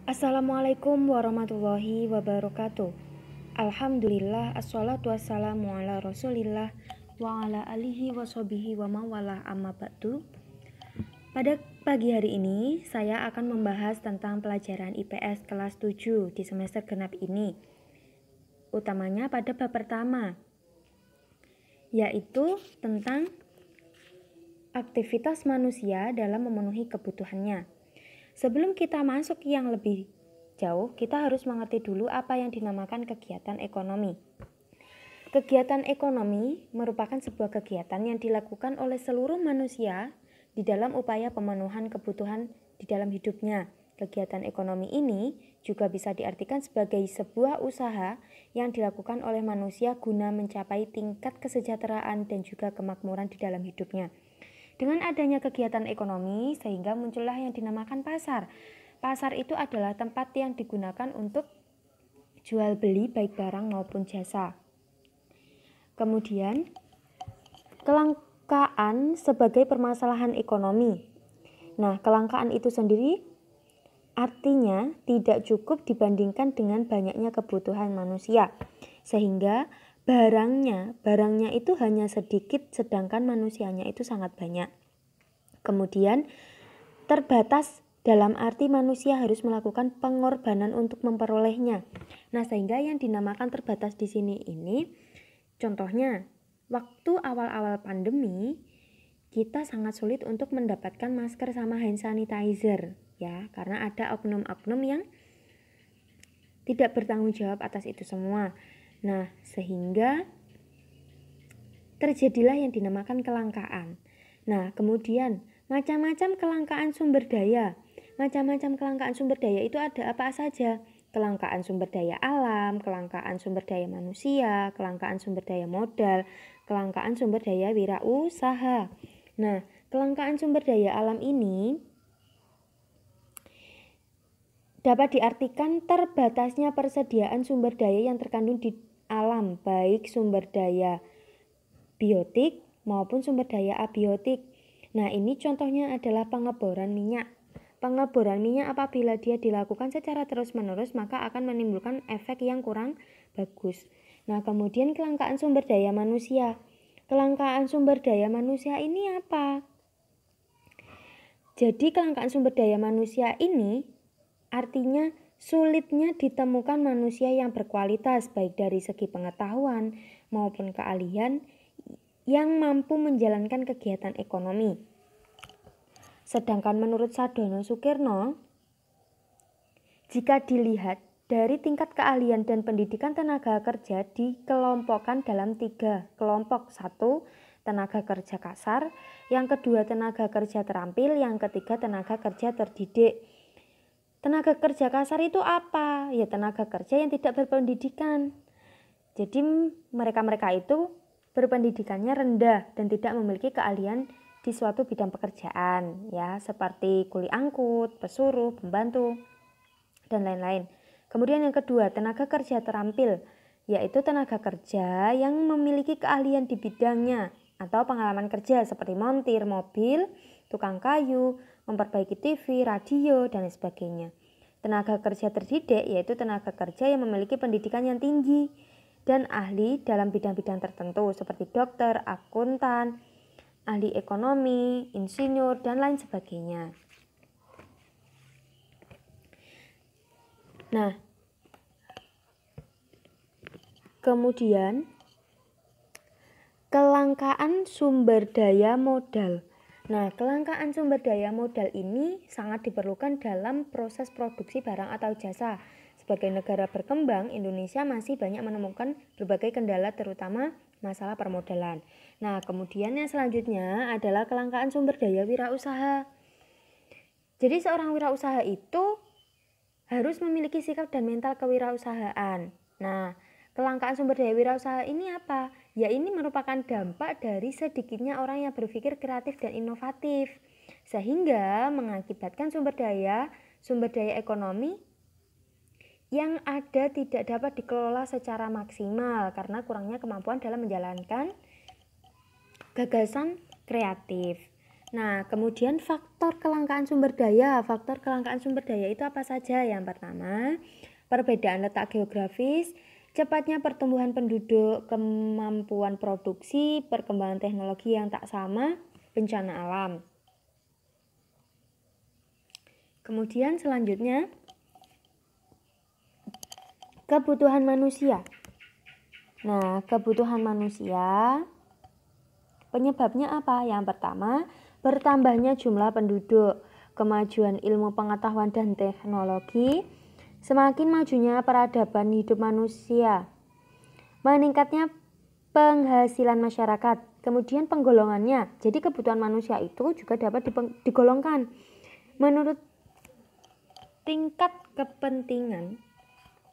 Assalamualaikum warahmatullahi wabarakatuh. Alhamdulillah, assalatu wassalamu ala rasulillah wa ala alihi wa sahbihi wa mawalah amma ba'du. Pada pagi hari ini, saya akan membahas tentang pelajaran IPS kelas 7 di semester genap ini. Utamanya pada bab pertama, yaitu tentang aktivitas manusia dalam memenuhi kebutuhannya. Sebelum kita masuk yang lebih jauh, kita harus mengerti dulu apa yang dinamakan kegiatan ekonomi. Kegiatan ekonomi merupakan sebuah kegiatan yang dilakukan oleh seluruh manusia di dalam upaya pemenuhan kebutuhan di dalam hidupnya. Kegiatan ekonomi ini juga bisa diartikan sebagai sebuah usaha yang dilakukan oleh manusia guna mencapai tingkat kesejahteraan dan juga kemakmuran di dalam hidupnya. Dengan adanya kegiatan ekonomi, sehingga muncullah yang dinamakan pasar. Pasar itu adalah tempat yang digunakan untuk jual beli baik barang maupun jasa. Kemudian, kelangkaan sebagai permasalahan ekonomi. Nah, kelangkaan itu sendiri artinya tidak cukup dibandingkan dengan banyaknya kebutuhan manusia. Sehingga barangnya itu hanya sedikit sedangkan manusianya itu sangat banyak. Kemudian terbatas dalam arti manusia harus melakukan pengorbanan untuk memperolehnya. Nah, sehingga yang dinamakan terbatas di sini ini contohnya waktu awal-awal pandemi kita sangat sulit untuk mendapatkan masker sama hand sanitizer ya, karena ada oknum-oknum yang tidak bertanggung jawab atas itu semua. Nah, sehingga terjadilah yang dinamakan kelangkaan. Nah, kemudian macam-macam kelangkaan sumber daya. Macam-macam kelangkaan sumber daya itu ada apa saja? Kelangkaan sumber daya alam, kelangkaan sumber daya manusia, kelangkaan sumber daya modal, kelangkaan sumber daya wirausaha. Nah, kelangkaan sumber daya alam ini dapat diartikan terbatasnya persediaan sumber daya yang terkandung di alam, baik sumber daya biotik maupun sumber daya abiotik. Nah, ini contohnya adalah pengeboran minyak. Pengeboran minyak apabila dia dilakukan secara terus-menerus maka akan menimbulkan efek yang kurang bagus. Nah, kemudian kelangkaan sumber daya manusia. Kelangkaan sumber daya manusia ini apa? Jadi kelangkaan sumber daya manusia ini artinya sulitnya ditemukan manusia yang berkualitas baik dari segi pengetahuan maupun keahlian yang mampu menjalankan kegiatan ekonomi. Sedangkan menurut Sardono Sukirno, jika dilihat dari tingkat keahlian dan pendidikan tenaga kerja dikelompokkan dalam 3 kelompok. 1, tenaga kerja kasar, yang kedua tenaga kerja terampil, yang ketiga tenaga kerja terdidik. Tenaga kerja kasar itu apa? Ya tenaga kerja yang tidak berpendidikan. Jadi mereka-mereka itu berpendidikannya rendah dan tidak memiliki keahlian di suatu bidang pekerjaan ya, seperti kuli angkut, pesuruh, pembantu dan lain-lain. Kemudian yang kedua, tenaga kerja terampil, yaitu tenaga kerja yang memiliki keahlian di bidangnya atau pengalaman kerja seperti montir mobil, tukang kayu, memperbaiki TV, radio, dan sebagainya. Tenaga kerja terdidik yaitu tenaga kerja yang memiliki pendidikan yang tinggi dan ahli dalam bidang-bidang tertentu seperti dokter, akuntan, ahli ekonomi, insinyur, dan lain sebagainya. Nah, kemudian kelangkaan sumber daya modal. Nah, kelangkaan sumber daya modal ini sangat diperlukan dalam proses produksi barang atau jasa. Sebagai negara berkembang, Indonesia masih banyak menemukan berbagai kendala terutama masalah permodalan. Nah, kemudian yang selanjutnya adalah kelangkaan sumber daya wirausaha. Jadi seorang wirausaha itu harus memiliki sikap dan mental kewirausahaan. Nah, kelangkaan sumber daya wirausaha ini apa? Ya ini merupakan dampak dari sedikitnya orang yang berpikir kreatif dan inovatif, sehingga mengakibatkan sumber daya ekonomi yang ada tidak dapat dikelola secara maksimal karena kurangnya kemampuan dalam menjalankan gagasan kreatif. Nah, kemudian faktor kelangkaan sumber daya. Faktor kelangkaan sumber daya itu apa saja? Yang pertama, perbedaan letak geografis, cepatnya pertumbuhan penduduk, kemampuan produksi, perkembangan teknologi yang tak sama, bencana alam. Kemudian selanjutnya, kebutuhan manusia. Nah, kebutuhan manusia penyebabnya apa? Yang pertama, bertambahnya jumlah penduduk, kemajuan ilmu pengetahuan dan teknologi, semakin majunya peradaban hidup manusia, meningkatnya penghasilan masyarakat, kemudian penggolongannya. Jadi kebutuhan manusia itu juga dapat digolongkan menurut tingkat kepentingan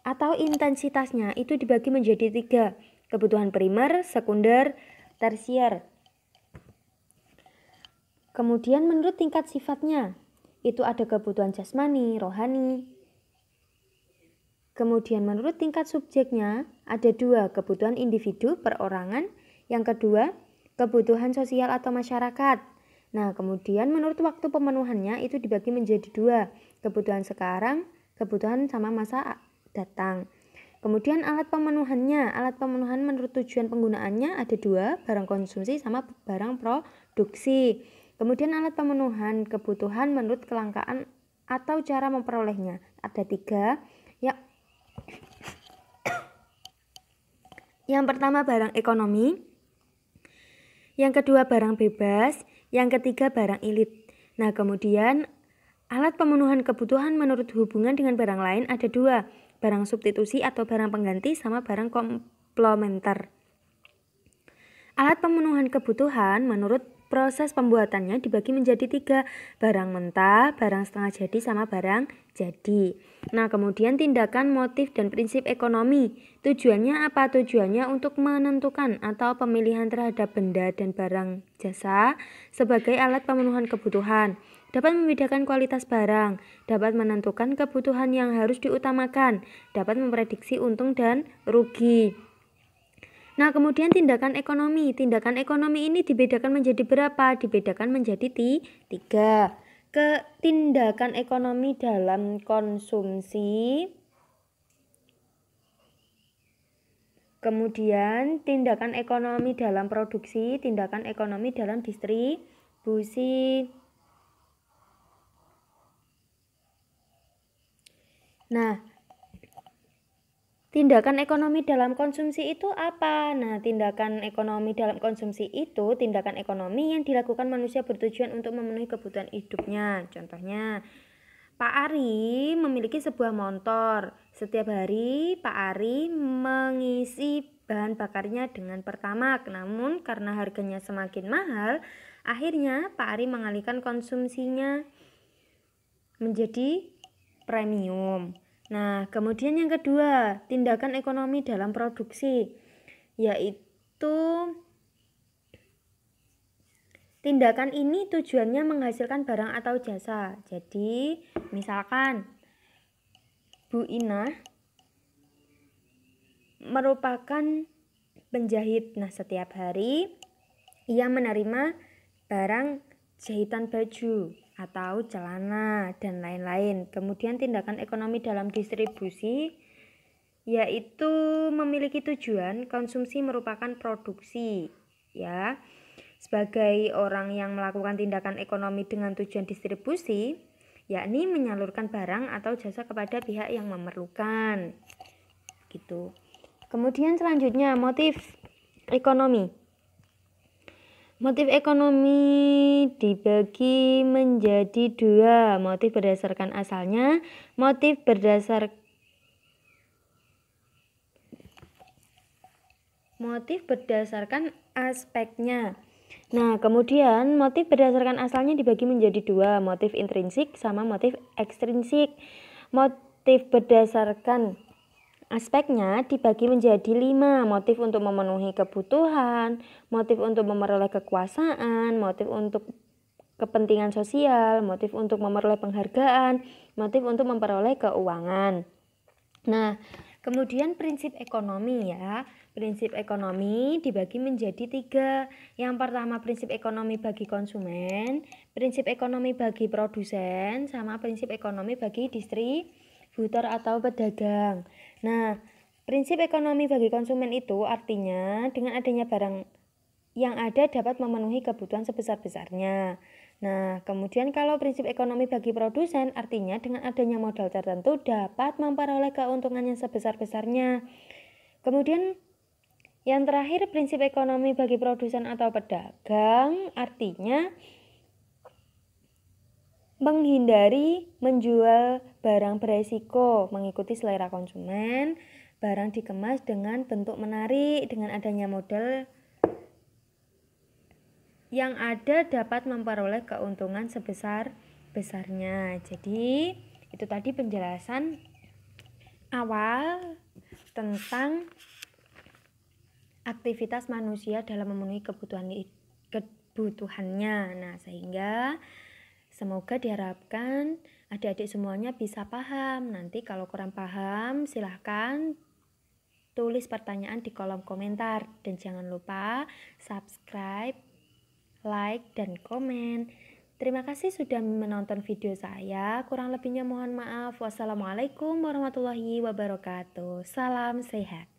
atau intensitasnya, itu dibagi menjadi 3, kebutuhan primer, sekunder, tersier. Kemudian menurut tingkat sifatnya, itu ada kebutuhan jasmani, rohani. Kemudian menurut tingkat subjeknya, ada 2, kebutuhan individu, perorangan. Yang kedua, kebutuhan sosial atau masyarakat. Nah, kemudian menurut waktu pemenuhannya itu dibagi menjadi 2, kebutuhan sekarang, kebutuhan sama masa datang. Kemudian alat pemenuhannya, alat pemenuhan menurut tujuan penggunaannya ada 2, barang konsumsi sama barang produksi. Kemudian alat pemenuhan kebutuhan menurut kelangkaan atau cara memperolehnya ada 3. Yang pertama barang ekonomi, yang kedua barang bebas, yang ketiga barang elit. Nah, kemudian alat pemenuhan kebutuhan menurut hubungan dengan barang lain ada 2, barang substitusi atau barang pengganti sama barang komplementer. Alat pemenuhan kebutuhan menurut proses pembuatannya dibagi menjadi 3, barang mentah, barang setengah jadi sama barang jadi. Nah, kemudian tindakan, motif, dan prinsip ekonomi. Tujuannya apa? Tujuannya untuk menentukan atau pemilihan terhadap benda dan barang jasa sebagai alat pemenuhan kebutuhan. Dapat membedakan kualitas barang, dapat menentukan kebutuhan yang harus diutamakan, dapat memprediksi untung dan rugi. Nah, kemudian tindakan ekonomi. Tindakan ekonomi ini dibedakan menjadi berapa? Dibedakan menjadi 3. Tindakan ekonomi dalam konsumsi. Kemudian tindakan ekonomi dalam produksi, tindakan ekonomi dalam distribusi. Nah, tindakan ekonomi dalam konsumsi itu apa? Nah, tindakan ekonomi dalam konsumsi itu tindakan ekonomi yang dilakukan manusia bertujuan untuk memenuhi kebutuhan hidupnya. Contohnya, Pak Ari memiliki sebuah motor. Setiap hari Pak Ari mengisi bahan bakarnya dengan Pertamax. Namun karena harganya semakin mahal, akhirnya Pak Ari mengalihkan konsumsinya menjadi premium. Nah, kemudian yang kedua, tindakan ekonomi dalam produksi, yaitu tindakan ini tujuannya menghasilkan barang atau jasa. Jadi, misalkan Bu Ina merupakan penjahit. Nah, setiap hari ia menerima barang jahitan baju atau celana dan lain-lain. Kemudian tindakan ekonomi dalam distribusi yaitu memiliki tujuan konsumsi merupakan produksi, ya. Sebagai orang yang melakukan tindakan ekonomi dengan tujuan distribusi, yakni menyalurkan barang atau jasa kepada pihak yang memerlukan. Gitu. Kemudian selanjutnya motif ekonomi. Motif ekonomi dibagi menjadi 2, motif berdasarkan asalnya, motif berdasarkan aspeknya. Nah, kemudian motif berdasarkan asalnya dibagi menjadi 2, motif intrinsik sama motif ekstrinsik. Motif berdasarkan aspeknya dibagi menjadi 5, motif untuk memenuhi kebutuhan, motif untuk memperoleh kekuasaan, motif untuk kepentingan sosial, motif untuk memperoleh penghargaan, motif untuk memperoleh keuangan. Nah, kemudian prinsip ekonomi, ya. Prinsip ekonomi dibagi menjadi 3. Yang pertama prinsip ekonomi bagi konsumen, prinsip ekonomi bagi produsen, sama prinsip ekonomi bagi distributor atau pedagang. Nah, prinsip ekonomi bagi konsumen itu artinya dengan adanya barang yang ada dapat memenuhi kebutuhan sebesar-besarnya. Nah, kemudian kalau prinsip ekonomi bagi produsen artinya dengan adanya modal tertentu dapat memperoleh keuntungan yang sebesar-besarnya. Kemudian yang terakhir prinsip ekonomi bagi produsen atau pedagang artinya menghindari menjual barang beresiko, mengikuti selera konsumen, barang dikemas dengan bentuk menarik, dengan adanya modal yang ada dapat memperoleh keuntungan sebesar-besarnya. Jadi, itu tadi penjelasan awal tentang aktivitas manusia dalam memenuhi kebutuhannya. Nah, sehingga semoga diharapkan adik-adik semuanya bisa paham. Nanti kalau kurang paham, silahkan tulis pertanyaan di kolom komentar. Dan jangan lupa subscribe, like, dan komen. Terima kasih sudah menonton video saya. Kurang lebihnya mohon maaf. Wassalamualaikum warahmatullahi wabarakatuh. Salam sehat.